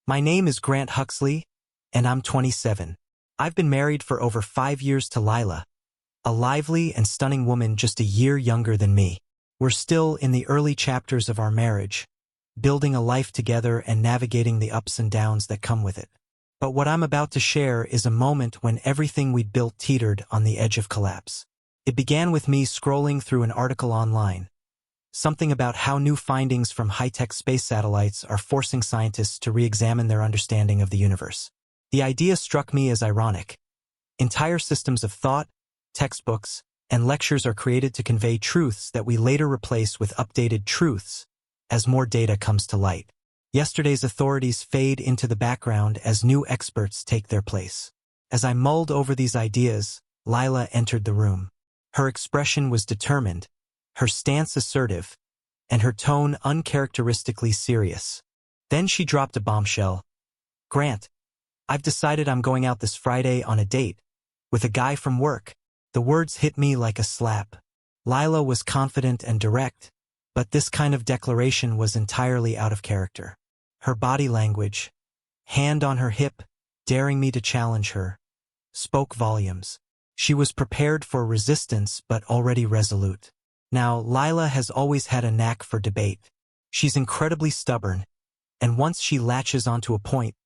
My name is Grant Huxley, and I'm 27. I've been married for over 5 years to Lyla, a lively and stunning woman just a year younger than me. We're still in the early chapters of our marriage, building a life together and navigating the ups and downs that come with it. But what I'm about to share is a moment when everything we'd built teetered on the edge of collapse. It began with me scrolling through an article online, something about how new findings from high-tech space satellites are forcing scientists to re-examine their understanding of the universe. The idea struck me as ironic. Entire systems of thought, textbooks, and lectures are created to convey truths that we later replace with updated truths as more data comes to light. Yesterday's authorities fade into the background as new experts take their place. As I mulled over these ideas, Lyla entered the room. Her expression was determined, her stance assertive, and her tone uncharacteristically serious. Then she dropped a bombshell. "Grant, I've decided I'm going out this Friday on a date with a guy from work." The words hit me like a slap. Lyla was confident and direct, but this kind of declaration was entirely out of character. Her body language, hand on her hip, daring me to challenge her, spoke volumes. She was prepared for resistance but already resolute. Now, Lyla has always had a knack for debate. She's incredibly stubborn, and once she latches onto a point,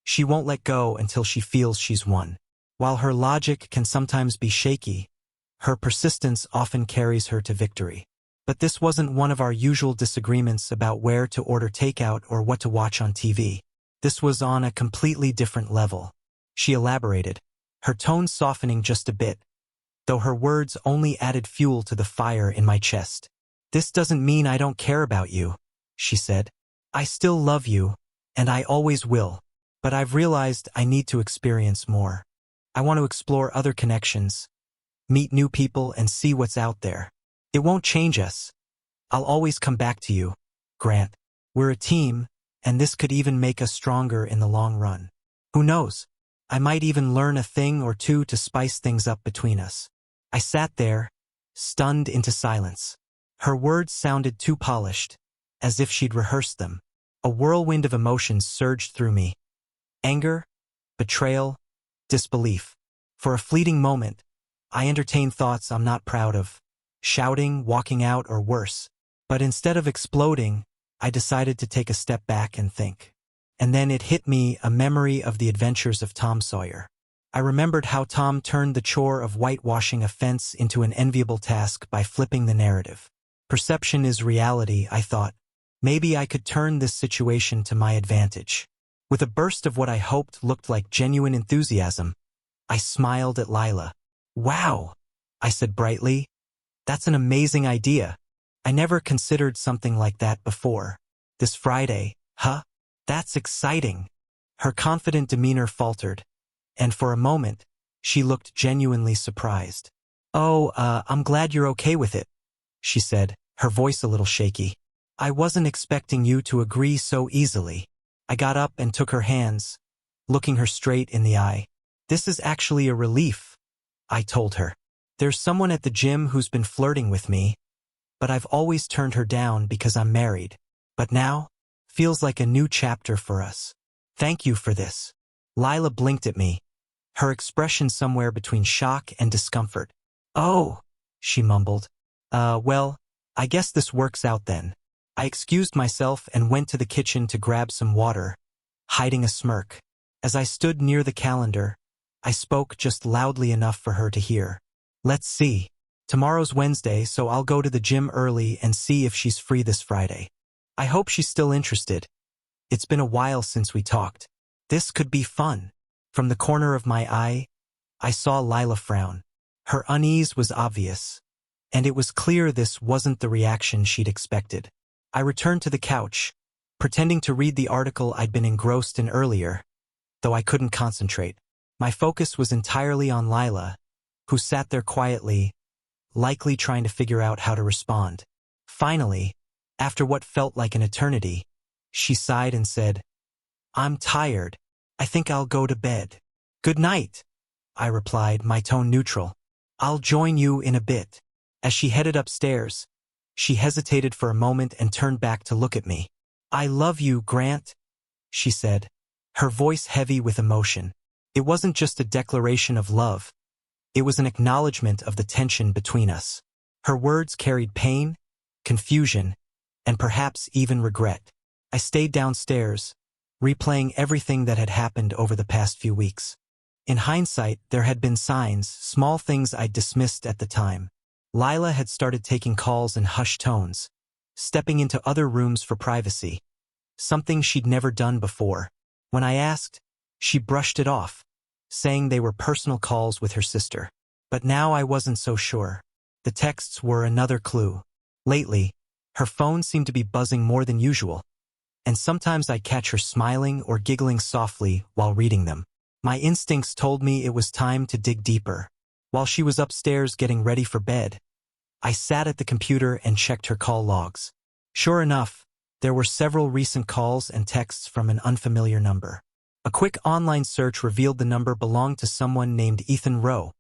she won't let go until she feels she's won. While her logic can sometimes be shaky, her persistence often carries her to victory. But this wasn't one of our usual disagreements about where to order takeout or what to watch on TV. This was on a completely different level. She elaborated, her tone softening just a bit, though her words only added fuel to the fire in my chest. "This doesn't mean I don't care about you," she said. "I still love you, and I always will, but I've realized I need to experience more. I want to explore other connections, meet new people, and see what's out there. It won't change us. I'll always come back to you, Grant. We're a team, and this could even make us stronger in the long run. Who knows? I might even learn a thing or two to spice things up between us." I sat there, stunned into silence. Her words sounded too polished, as if she'd rehearsed them. A whirlwind of emotions surged through me. Anger, betrayal, disbelief. For a fleeting moment, I entertained thoughts I'm not proud of, shouting, walking out, or worse. But instead of exploding, I decided to take a step back and think. And then it hit me, a memory of the adventures of Tom Sawyer. I remembered how Tom turned the chore of whitewashing a fence into an enviable task by flipping the narrative. Perception is reality, I thought. Maybe I could turn this situation to my advantage. With a burst of what I hoped looked like genuine enthusiasm, I smiled at Lyla. "Wow," I said brightly. "That's an amazing idea. I never considered something like that before. This Friday, huh? That's exciting." Her confident demeanor faltered, and for a moment, she looked genuinely surprised. "Oh, I'm glad you're okay with it," she said, her voice a little shaky. "I wasn't expecting you to agree so easily." I got up and took her hands, looking her straight in the eye. "This is actually a relief," I told her. "There's someone at the gym who's been flirting with me, but I've always turned her down because I'm married. But now, feels like a new chapter for us. Thank you for this." Lyla blinked at me, her expression somewhere between shock and discomfort. "Oh," she mumbled. Well, I guess this works out then." I excused myself and went to the kitchen to grab some water, hiding a smirk. As I stood near the calendar, I spoke just loudly enough for her to hear. "Let's see. Tomorrow's Wednesday, so I'll go to the gym early and see if she's free this Friday. I hope she's still interested. It's been a while since we talked. This could be fun." From the corner of my eye, I saw Lyla frown. Her unease was obvious, and it was clear this wasn't the reaction she'd expected. I returned to the couch, pretending to read the article I'd been engrossed in earlier, though I couldn't concentrate. My focus was entirely on Lyla, who sat there quietly, likely trying to figure out how to respond. Finally, after what felt like an eternity, she sighed and said, "I'm tired. I think I'll go to bed." "Good night," I replied, my tone neutral. "I'll join you in a bit." As she headed upstairs, she hesitated for a moment and turned back to look at me. "I love you, Grant," she said, her voice heavy with emotion. It wasn't just a declaration of love. It was an acknowledgement of the tension between us. Her words carried pain, confusion, and perhaps even regret. I stayed downstairs, replaying everything that had happened over the past few weeks. In hindsight, there had been signs, small things I'd dismissed at the time. Lyla had started taking calls in hushed tones, stepping into other rooms for privacy, something she'd never done before. When I asked, she brushed it off, saying they were personal calls with her sister. But now I wasn't so sure. The texts were another clue. Lately, her phone seemed to be buzzing more than usual, and sometimes I'd catch her smiling or giggling softly while reading them. My instincts told me it was time to dig deeper. While she was upstairs getting ready for bed, I sat at the computer and checked her call logs. Sure enough, there were several recent calls and texts from an unfamiliar number. A quick online search revealed the number belonged to someone named Ethan Rowe,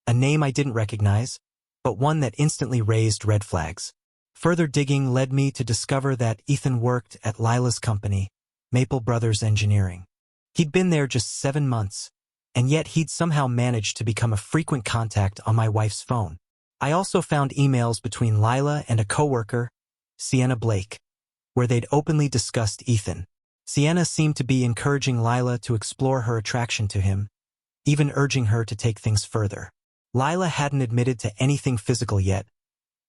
a name I didn't recognize, but one that instantly raised red flags. Further digging led me to discover that Ethan worked at Lyla's company, Maple Brothers Engineering. He'd been there just 7 months, and yet he'd somehow managed to become a frequent contact on my wife's phone. I also found emails between Lyla and a coworker, Sienna Blake, where they'd openly discussed Ethan. Sienna seemed to be encouraging Lyla to explore her attraction to him, even urging her to take things further. Lyla hadn't admitted to anything physical yet,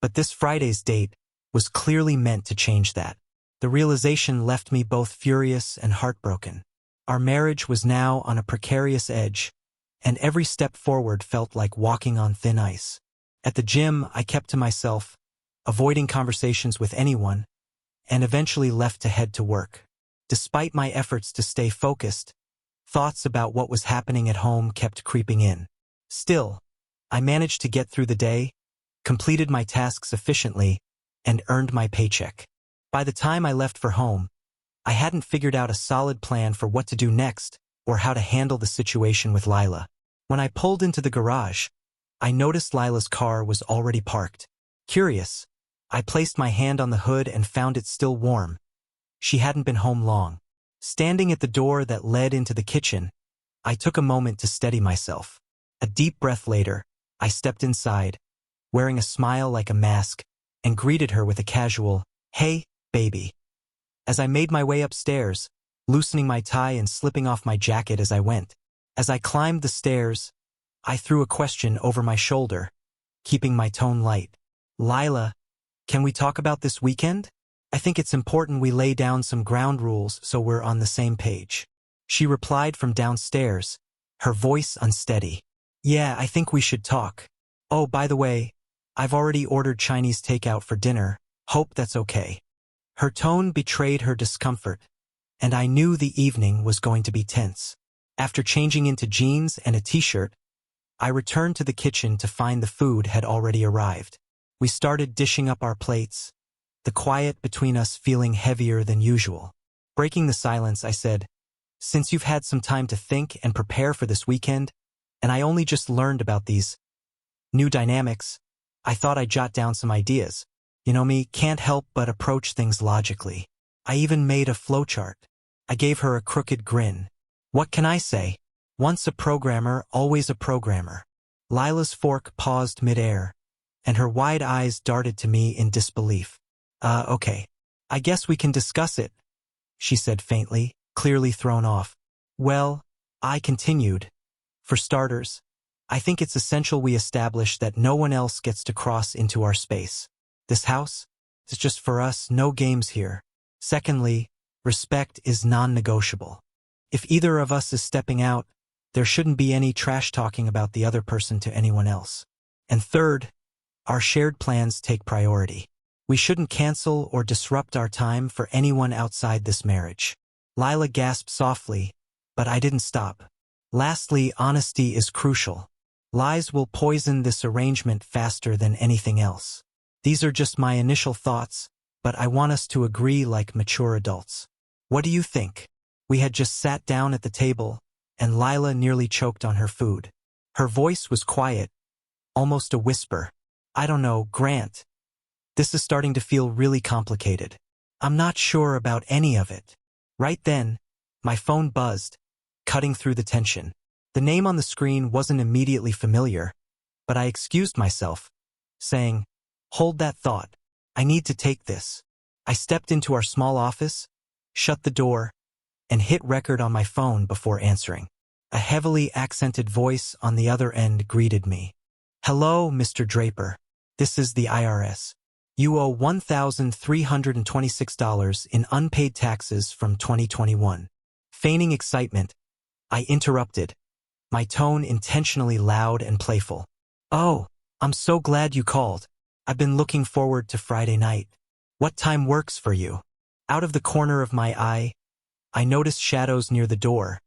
but this Friday's date was clearly meant to change that. The realization left me both furious and heartbroken. Our marriage was now on a precarious edge, and every step forward felt like walking on thin ice. At the gym, I kept to myself, avoiding conversations with anyone, and eventually left to head to work. Despite my efforts to stay focused, thoughts about what was happening at home kept creeping in. Still, I managed to get through the day, completed my tasks efficiently, and earned my paycheck. By the time I left for home, I hadn't figured out a solid plan for what to do next or how to handle the situation with Lyla. When I pulled into the garage, I noticed Lyla's car was already parked. Curious, I placed my hand on the hood and found it still warm. She hadn't been home long. Standing at the door that led into the kitchen, I took a moment to steady myself. A deep breath later, I stepped inside, wearing a smile like a mask, and greeted her with a casual, "Hey, baby." As I made my way upstairs, loosening my tie and slipping off my jacket as I went. As I climbed the stairs, I threw a question over my shoulder, keeping my tone light. "Lyla, can we talk about this weekend? I think it's important we lay down some ground rules so we're on the same page." She replied from downstairs, her voice unsteady. "Yeah, I think we should talk. Oh, by the way, I've already ordered Chinese takeout for dinner. Hope that's okay." Her tone betrayed her discomfort, and I knew the evening was going to be tense. After changing into jeans and a t-shirt, I returned to the kitchen to find the food had already arrived. We started dishing up our plates, the quiet between us feeling heavier than usual. Breaking the silence, I said, "Since you've had some time to think and prepare for this weekend, and I only just learned about these new dynamics, I thought I'd jot down some ideas. You know me, can't help but approach things logically. I even made a flowchart." I gave her a crooked grin. What can I say? Once a programmer, always a programmer. Lyla's fork paused midair, and her wide eyes darted to me in disbelief. Okay. I guess we can discuss it," she said faintly, clearly thrown off. "Well," I continued, "for starters, I think it's essential we establish that no one else gets to cross into our space. This house is just for us, no games here. Secondly, respect is non-negotiable. If either of us is stepping out, there shouldn't be any trash talking about the other person to anyone else. And third, our shared plans take priority. We shouldn't cancel or disrupt our time for anyone outside this marriage." Lyla gasped softly, but I didn't stop. "Lastly, honesty is crucial. Lies will poison this arrangement faster than anything else. These are just my initial thoughts, but I want us to agree like mature adults. What do you think?" We had just sat down at the table, and Lyla nearly choked on her food. Her voice was quiet, almost a whisper. "I don't know, Grant. This is starting to feel really complicated. I'm not sure about any of it." Right then, My phone buzzed, cutting through the tension. The name on the screen wasn't immediately familiar, but I excused myself, saying, "Hold that thought. I need to take this." I stepped into our small office, shut the door, and hit record on my phone before answering. A heavily accented voice on the other end greeted me. "Hello, Mr. Draper. This is the IRS. You owe $1,326 in unpaid taxes from 2021. Feigning excitement, I interrupted, my tone intentionally loud and playful. "Oh, I'm so glad you called. I've been looking forward to Friday night. What time works for you?" Out of the corner of my eye, I noticed shadows near the door.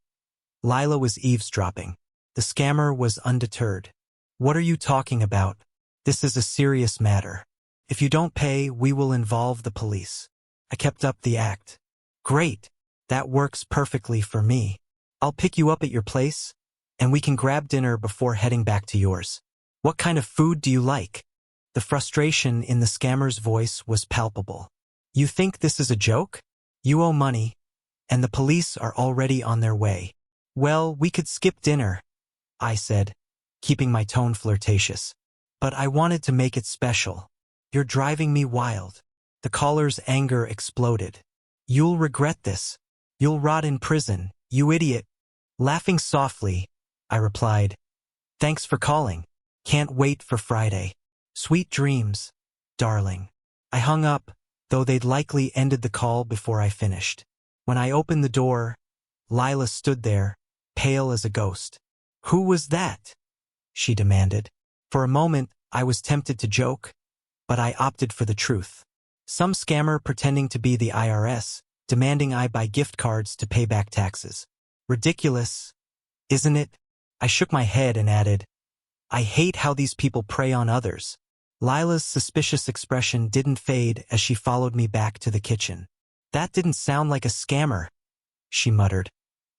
Lyla was eavesdropping. The scammer was undeterred. "What are you talking about? This is a serious matter. If you don't pay, we will involve the police." I kept up the act. "Great. That works perfectly for me. I'll pick you up at your place, and we can grab dinner before heading back to yours. What kind of food do you like?" The frustration in the scammer's voice was palpable. "You think this is a joke? You owe money, and the police are already on their way." "Well, we could skip dinner," I said, keeping my tone flirtatious. "But I wanted to make it special. You're driving me wild." The caller's anger exploded. "You'll regret this. You'll rot in prison, you idiot." Laughing softly, I replied, "Thanks for calling. Can't wait for Friday. Sweet dreams, darling." I hung up, though they'd likely ended the call before I finished. When I opened the door, Lyla stood there, pale as a ghost. "Who was that?" she demanded. For a moment, I was tempted to joke, but I opted for the truth. Some scammer pretending to be the IRS, demanding I buy gift cards to pay back taxes. Ridiculous, isn't it? I shook my head and added, "I hate how these people prey on others." Lyla's suspicious expression didn't fade as she followed me back to the kitchen. "That didn't sound like a scammer," she muttered,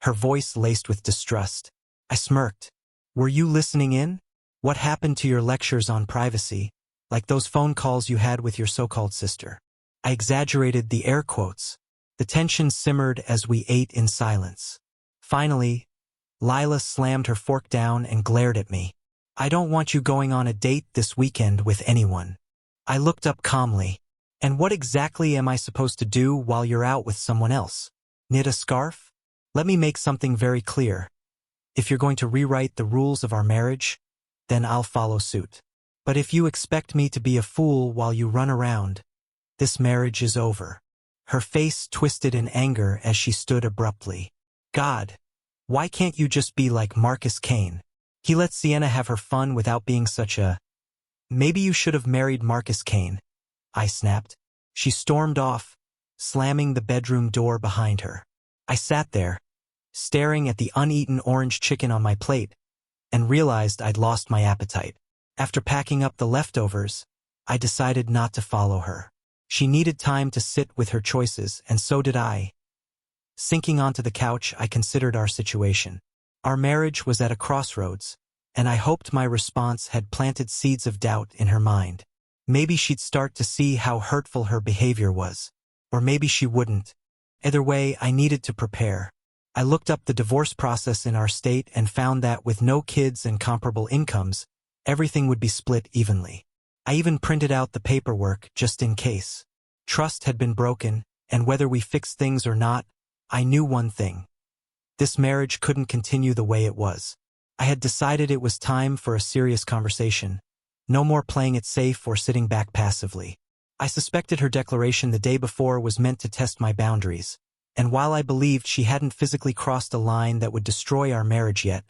her voice laced with distrust. I smirked. "Were you listening in? What happened to your lectures on privacy, like those phone calls you had with your so-called sister?" I exaggerated the air quotes. The tension simmered as we ate in silence. Finally, Lyla slammed her fork down and glared at me. "I don't want you going on a date this weekend with anyone." I looked up calmly. "And what exactly am I supposed to do while you're out with someone else? Knit a scarf? Let me make something very clear. If you're going to rewrite the rules of our marriage, then I'll follow suit. But if you expect me to be a fool while you run around, this marriage is over." Her face twisted in anger as she stood abruptly. "God, why can't you just be like Marcus Kane? He let Sienna have her fun without being such a—" "Maybe you should have married Marcus Kane," I snapped. She stormed off, slamming the bedroom door behind her. I sat there, staring at the uneaten orange chicken on my plate, and realized I'd lost my appetite. After packing up the leftovers, I decided not to follow her. She needed time to sit with her choices, and so did I. Sinking onto the couch, I considered our situation. Our marriage was at a crossroads, and I hoped my response had planted seeds of doubt in her mind. Maybe she'd start to see how hurtful her behavior was. Or maybe she wouldn't. Either way, I needed to prepare. I looked up the divorce process in our state and found that with no kids and comparable incomes, everything would be split evenly. I even printed out the paperwork just in case. Trust had been broken, and whether we fixed things or not, I knew one thing. This marriage couldn't continue the way it was. I had decided it was time for a serious conversation. No more playing it safe or sitting back passively. I suspected her declaration the day before was meant to test my boundaries, and while I believed she hadn't physically crossed a line that would destroy our marriage yet,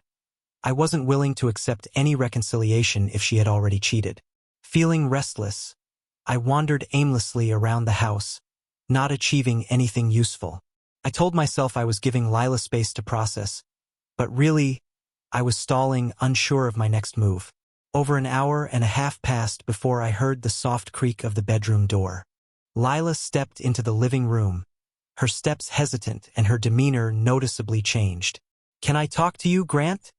I wasn't willing to accept any reconciliation if she had already cheated. Feeling restless, I wandered aimlessly around the house, not achieving anything useful. I told myself I was giving Lyla space to process, but really, I was stalling, unsure of my next move. Over an hour and a half passed before I heard the soft creak of the bedroom door. Lyla stepped into the living room, her steps hesitant and her demeanor noticeably changed. "Can I talk to you, Grant?"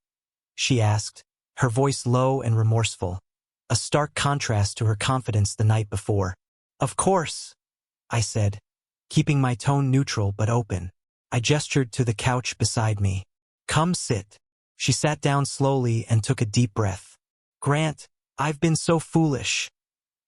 she asked, her voice low and remorseful, a stark contrast to her confidence the night before. "Of course," I said, keeping my tone neutral but open. I gestured to the couch beside me. Come sit. She sat down slowly and took a deep breath. Grant, I've been so foolish,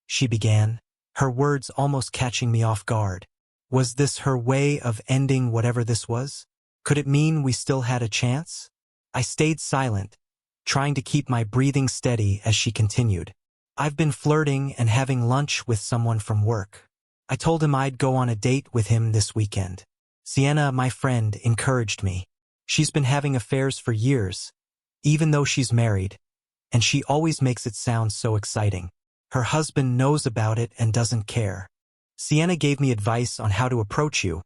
she began, her words almost catching me off guard. Was this her way of ending whatever this was? Could it mean we still had a chance? I stayed silent, trying to keep my breathing steady as she continued. I've been flirting and having lunch with someone from work. I told him I'd go on a date with him this weekend. Sienna, my friend, encouraged me. She's been having affairs for years, even though she's married, and she always makes it sound so exciting. Her husband knows about it and doesn't care. Sienna gave me advice on how to approach you,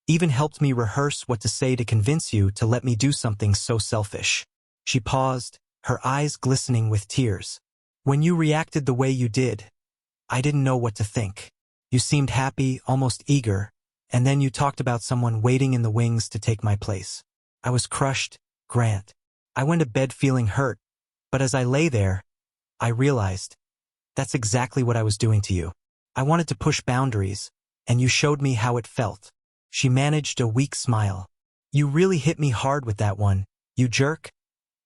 even helped me rehearse what to say to convince you to let me do something so selfish. She paused, her eyes glistening with tears. When you reacted the way you did, I didn't know what to think. You seemed happy, almost eager, and then you talked about someone waiting in the wings to take my place. I was crushed, Grant. I went to bed feeling hurt, but as I lay there, I realized that's exactly what I was doing to you. I wanted to push boundaries, and you showed me how it felt. She managed a weak smile. You really hit me hard with that one, you jerk,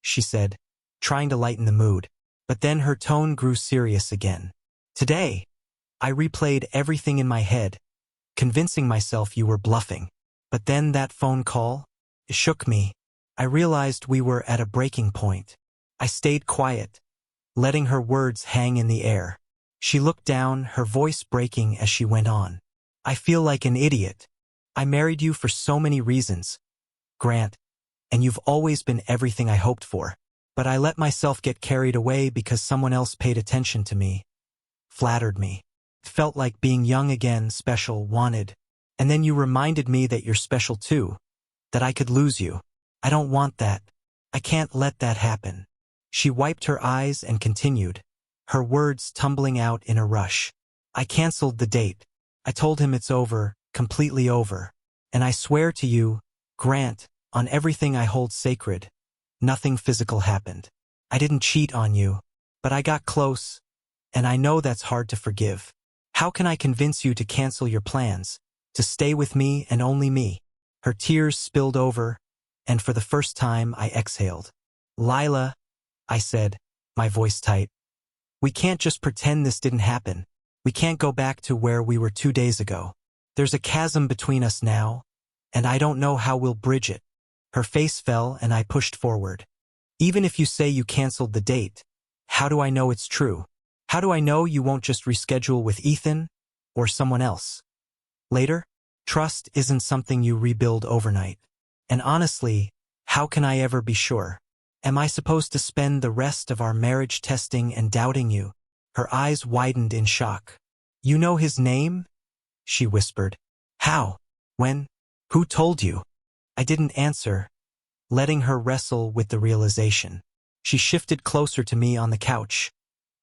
she said, trying to lighten the mood. But then her tone grew serious again. Today, I replayed everything in my head, convincing myself you were bluffing. But then that phone call, it shook me. I realized we were at a breaking point. I stayed quiet, letting her words hang in the air. She looked down, her voice breaking as she went on. I feel like an idiot. I married you for so many reasons, Grant, and you've always been everything I hoped for. But I let myself get carried away because someone else paid attention to me, flattered me. It felt like being young again, special, wanted. And then you reminded me that you're special too, that I could lose you. I don't want that. I can't let that happen. She wiped her eyes and continued, her words tumbling out in a rush. I canceled the date. I told him it's over, completely over. And I swear to you, Grant, on everything I hold sacred, nothing physical happened. I didn't cheat on you, but I got close, and I know that's hard to forgive. How can I convince you to cancel your plans, to stay with me and only me? Her tears spilled over, and for the first time I exhaled. Lyla, I said, my voice tight. We can't just pretend this didn't happen. We can't go back to where we were 2 days ago. There's a chasm between us now, and I don't know how we'll bridge it. Her face fell and I pushed forward. Even if you say you canceled the date, how do I know it's true? How do I know you won't just reschedule with Ethan or someone else? Later, trust isn't something you rebuild overnight. And honestly, how can I ever be sure? Am I supposed to spend the rest of our marriage testing and doubting you? Her eyes widened in shock. You know his name? She whispered. How? When? Who told you? I didn't answer, letting her wrestle with the realization. She shifted closer to me on the couch,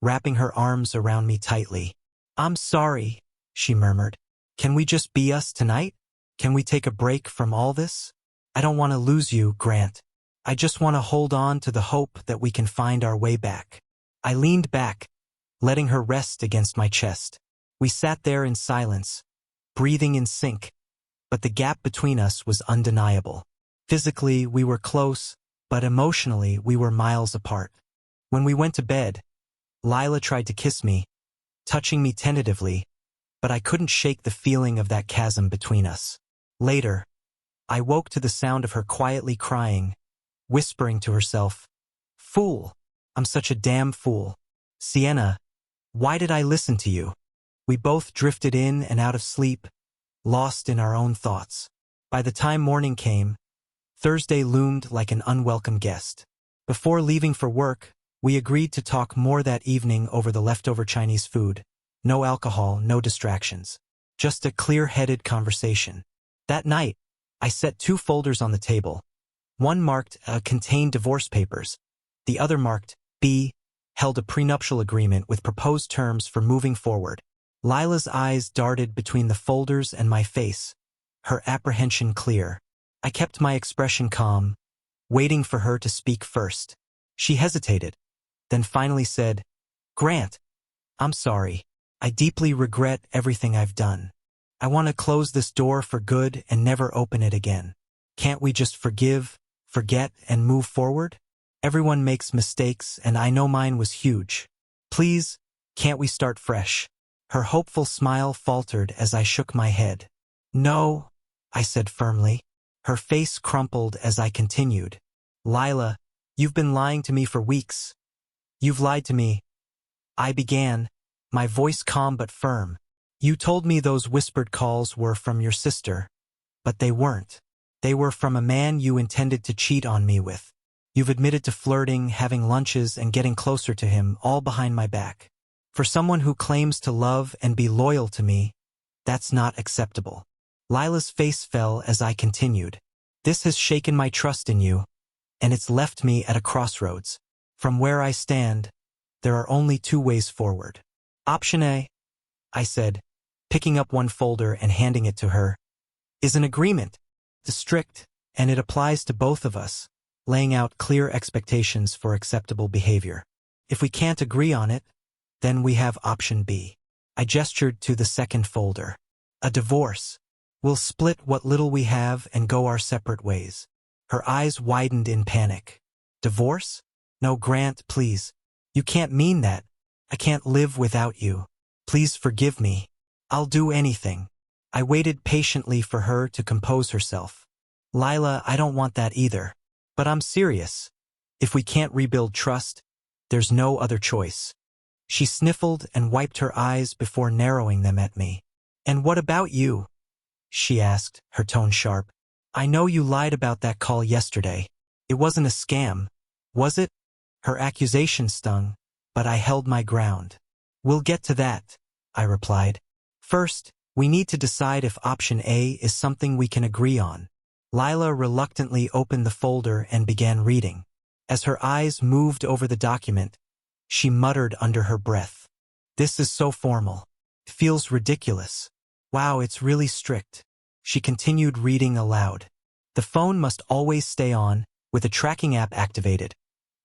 wrapping her arms around me tightly. I'm sorry, she murmured. Can we just be us tonight? Can we take a break from all this? I don't want to lose you, Grant. I just want to hold on to the hope that we can find our way back. I leaned back, letting her rest against my chest. We sat there in silence, breathing in sync, but the gap between us was undeniable. Physically, we were close, but emotionally, we were miles apart. When we went to bed, Lyla tried to kiss me, touching me tentatively, but I couldn't shake the feeling of that chasm between us. Later, I woke to the sound of her quietly crying, whispering to herself, "Fool! I'm such a damn fool. Sienna, why did I listen to you?" We both drifted in and out of sleep, lost in our own thoughts. By the time morning came, Thursday loomed like an unwelcome guest. Before leaving for work, we agreed to talk more that evening over the leftover Chinese food. No alcohol, no distractions. Just a clear-headed conversation. That night, I set 2 folders on the table. One marked contained divorce papers. The other marked B, held a prenuptial agreement with proposed terms for moving forward. Lila's eyes darted between the folders and my face, her apprehension clear. I kept my expression calm, waiting for her to speak first. She hesitated, then finally said, "Grant, I'm sorry. I deeply regret everything I've done. I want to close this door for good and never open it again." Can't we just forgive, forget, and move forward? Everyone makes mistakes, and I know mine was huge. Please, can't we start fresh? Her hopeful smile faltered as I shook my head. No, I said firmly. Her face crumpled as I continued. Lyla, you've been lying to me for weeks. You've lied to me. I began, my voice calm but firm. You told me those whispered calls were from your sister, but they weren't. They were from a man you intended to cheat on me with. You've admitted to flirting, having lunches, and getting closer to him, all behind my back. For someone who claims to love and be loyal to me, that's not acceptable. Lyla's face fell as I continued. This has shaken my trust in you, and it's left me at a crossroads. From where I stand, there are only two ways forward. Option A, I said, picking up one folder and handing it to her, is an agreement. It's strict, and it applies to both of us, laying out clear expectations for acceptable behavior. If we can't agree on it, then we have option B. I gestured to the second folder. A divorce. We'll split what little we have and go our separate ways. Her eyes widened in panic. Divorce? No, Grant, please. You can't mean that. I can't live without you. Please forgive me. I'll do anything. I waited patiently for her to compose herself. Lyla, I don't want that either. But I'm serious. If we can't rebuild trust, there's no other choice. She sniffled and wiped her eyes before narrowing them at me. And what about you? She asked, her tone sharp. I know you lied about that call yesterday. It wasn't a scam, was it? Her accusation stung, but I held my ground. We'll get to that, I replied. First, we need to decide if option A is something we can agree on. Lyla reluctantly opened the folder and began reading. As her eyes moved over the document, she muttered under her breath. This is so formal. It feels ridiculous. Wow, it's really strict. She continued reading aloud. The phone must always stay on, with a tracking app activated,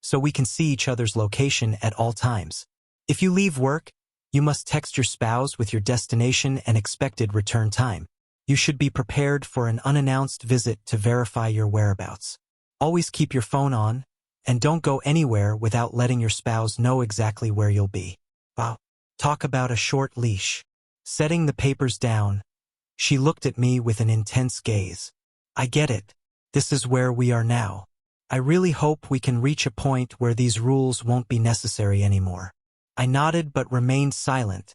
so we can see each other's location at all times. If you leave work, you must text your spouse with your destination and expected return time. You should be prepared for an unannounced visit to verify your whereabouts. Always keep your phone on, and don't go anywhere without letting your spouse know exactly where you'll be. Wow. Talk about a short leash. Setting the papers down, she looked at me with an intense gaze. I get it. This is where we are now. I really hope we can reach a point where these rules won't be necessary anymore. I nodded but remained silent,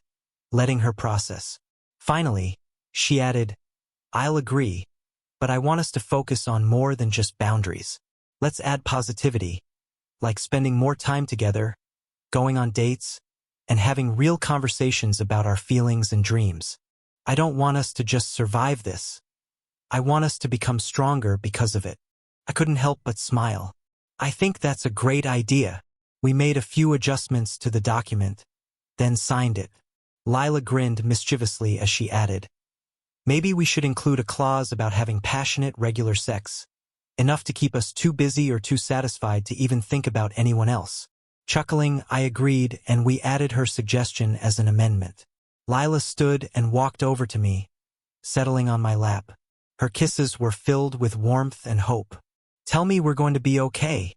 letting her process. Finally, she added, I'll agree, but I want us to focus on more than just boundaries. Let's add positivity, like spending more time together, going on dates, and having real conversations about our feelings and dreams. I don't want us to just survive this. I want us to become stronger because of it. I couldn't help but smile. I think that's a great idea. We made a few adjustments to the document, then signed it. Lyla grinned mischievously as she added, maybe we should include a clause about having passionate, regular sex, enough to keep us too busy or too satisfied to even think about anyone else. Chuckling, I agreed, and we added her suggestion as an amendment. Lyla stood and walked over to me, settling on my lap. Her kisses were filled with warmth and hope. Tell me we're going to be okay,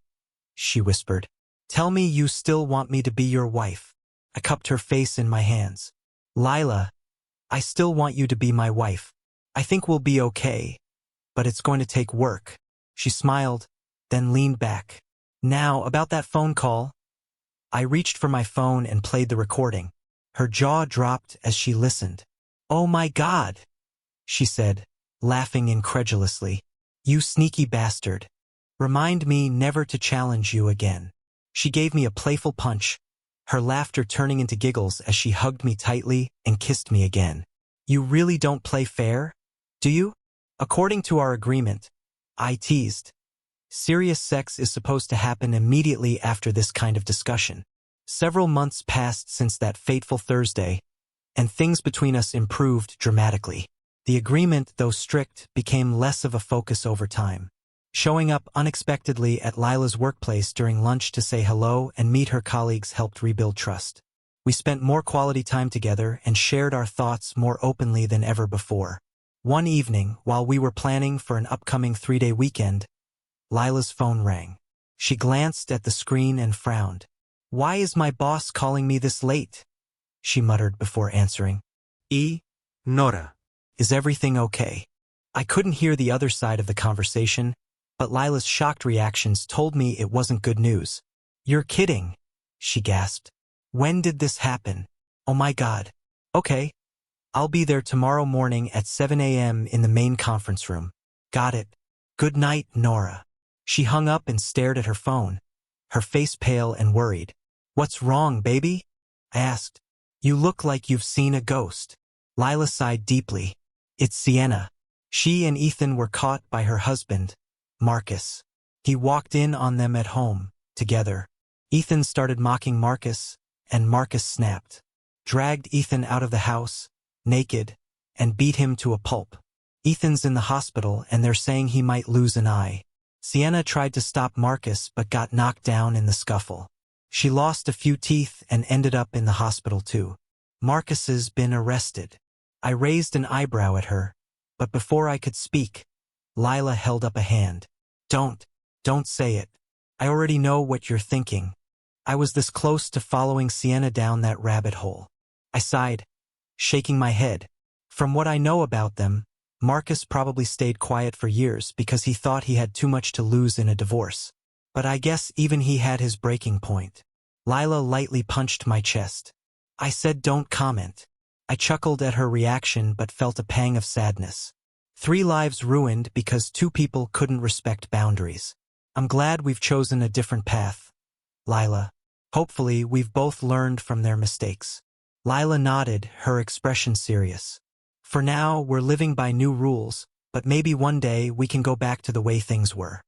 she whispered. Tell me you still want me to be your wife. I cupped her face in my hands. Lyla, I still want you to be my wife. I think we'll be okay, but it's going to take work. She smiled, then leaned back. Now, about that phone call. I reached for my phone and played the recording. Her jaw dropped as she listened. Oh my God, she said, laughing incredulously. You sneaky bastard. Remind me never to challenge you again. She gave me a playful punch, her laughter turning into giggles as she hugged me tightly and kissed me again. You really don't play fair, do you? According to our agreement, I teased. Serious sex is supposed to happen immediately after this kind of discussion. Several months passed since that fateful Thursday, and things between us improved dramatically. The agreement, though strict, became less of a focus over time. Showing up unexpectedly at Lyla's workplace during lunch to say hello and meet her colleagues helped rebuild trust. We spent more quality time together and shared our thoughts more openly than ever before. One evening, while we were planning for an upcoming 3-day weekend, Lyla's phone rang. She glanced at the screen and frowned. "Why is my boss calling me this late?" she muttered before answering. Nora. Is everything okay?" I couldn't hear the other side of the conversation, but Lyla's shocked reactions told me it wasn't good news. "You're kidding," she gasped. "When did this happen? Oh my God. Okay. I'll be there tomorrow morning at 7 a.m. in the main conference room." "Got it. Good night, Nora." She hung up and stared at her phone, her face pale and worried. "What's wrong, baby?" I asked. "You look like you've seen a ghost." Lyla sighed deeply. "It's Sienna." She and Ethan were caught by her husband, Marcus. He walked in on them at home, together. Ethan started mocking Marcus, and Marcus snapped. Dragged Ethan out of the house, naked, and beat him to a pulp. Ethan's in the hospital and they're saying he might lose an eye. Sienna tried to stop Marcus but got knocked down in the scuffle. She lost a few teeth and ended up in the hospital too. Marcus's been arrested. I raised an eyebrow at her, but before I could speak, Lyla held up a hand. Don't say it. I already know what you're thinking. I was this close to following Sienna down that rabbit hole." I sighed, shaking my head. From what I know about them, Marcus probably stayed quiet for years because he thought he had too much to lose in a divorce. But I guess even he had his breaking point. Lyla lightly punched my chest. I said don't comment. I chuckled at her reaction but felt a pang of sadness. 3 lives ruined because 2 people couldn't respect boundaries. I'm glad we've chosen a different path, Lyla. Hopefully we've both learned from their mistakes. Lyla nodded, her expression serious. For now, we're living by new rules, but maybe one day we can go back to the way things were.